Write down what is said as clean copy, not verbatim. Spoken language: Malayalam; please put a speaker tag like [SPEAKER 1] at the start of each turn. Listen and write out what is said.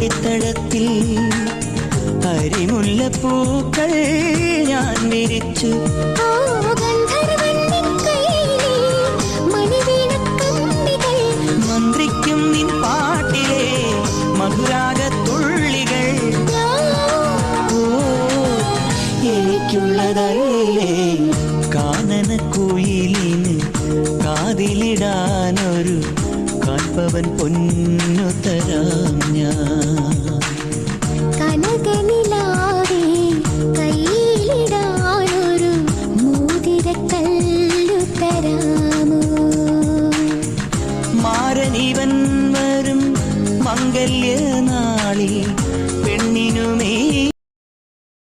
[SPEAKER 1] മടിത്തടത്തിൽ അരിമുല്ലപ്പൂക്കൾ ഞാൻ വിരിച്ചു. മന്ത്രിക്കും നിൻ പാട്ടിലെ മധുരാഗത്തുള്ളികൾ. എനിക്കുള്ളതല്ലേ കാനനക്കുയിലിന് കാതിലിടാനൊരു കാൽപ്പവൻ പൊന്നു തരാം ഞാൻ.